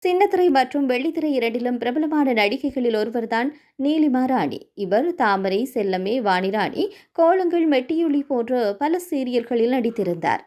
சின்னத்திரை மற்றும் வெள்ளித்திரை இரண்டிலும் பிரபலமான நடிகைகளில் ஒருவர்தான் நீலிமா ராணி. இவர் தாமரை, செல்லமே, வாணிராணி, கோலங்கள், மெட்டியொலி போன்ற பல சீரியல்களில் நடித்திருந்தார்.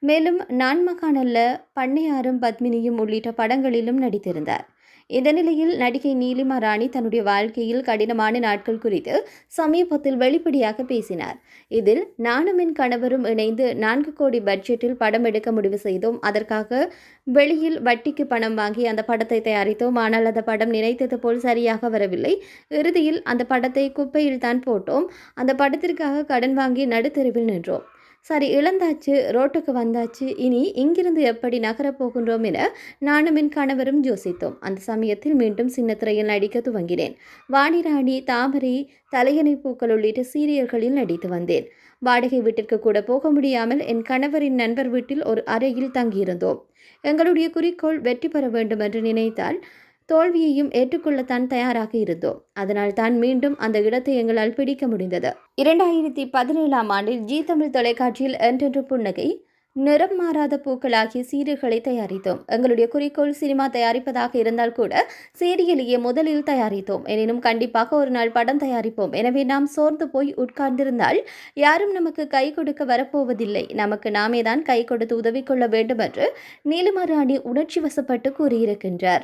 மேலும் நான்மகானல்ல, பண்ணையாரும் பத்மினியும் உள்ளிட்ட படங்களிலும் நடித்திருந்தார். இந்த நிலையில் நடிகை நீலிமா ராணி தன்னுடைய வாழ்க்கையில் கடினமான நாட்கள் குறித்து சமீபத்தில் வெளிப்படையாக பேசினார். இதில் நானும் என் கணவரும் இணைந்து 4 கோடி பட்ஜெட்டில் படம் எடுக்க முடிவு செய்தோம். அதற்காக வெளியில் வட்டிக்கு பணம் வாங்கி அந்த படத்தை தயாரித்தோம். ஆனால் அந்த படம் நினைத்தது போல் சரியாக வரவில்லை. இறுதியில் அந்த படத்தை குப்பையில் தான் போட்டோம். அந்த படத்திற்காக கடன் வாங்கி நடுத்தெருவில் நின்றோம். சரி, இழந்தாச்சு, ரோட்டுக்கு வந்தாச்சு, இனி இங்கிருந்து எப்படி நகரப் போகின்றோம் என நானும் என் கணவரும் யோசித்தோம். அந்த சமயத்தில் மீண்டும் சின்னத்திரையில் நடிக்க துவங்கினேன். வாணிராணி, தாமரை, தலையணை பூக்கள் உள்ளிட்ட சீரியல்களில் நடித்து வந்தேன். வாடகை வீட்டிற்கு கூட போக முடியாமல் என் கணவரின் நண்பர் வீட்டில் ஒரு அறையில் தங்கியிருந்தோம். எங்களுடைய குறிக்கோள் வெற்றி பெற வேண்டும் என்று நினைத்தால் தோல்வியையும் ஏற்றுக்கொள்ளத்தான் தயாராக இருந்தோம். அதனால் தான் மீண்டும் அந்த இடத்தை எங்களால் பிடிக்க முடிந்தது. 2017ஆம் ஆண்டில் ஜி தமிழ் தொலைக்காட்சியில் என்றென்று புன்னகை, நிறம் மாறாத பூக்கள் ஆகிய சீரியல்களை தயாரித்தோம். எங்களுடைய குறிக்கோள் சினிமா தயாரிப்பதாக இருந்தால் கூட சீரியலையே முதலில் தயாரித்தோம். எனினும் கண்டிப்பாக ஒரு நாள் படம் தயாரிப்போம். எனவே நாம் சோர்ந்து போய் உட்கார்ந்திருந்தால் யாரும் நமக்கு கை கொடுக்க வரப்போவதில்லை. நமக்கு நாமே தான் கை கொடுத்து உதவி கொள்ள வேண்டும் என்று நீலிமா ராணி உணர்ச்சி வசப்பட்டு கூறியிருக்கின்றார்.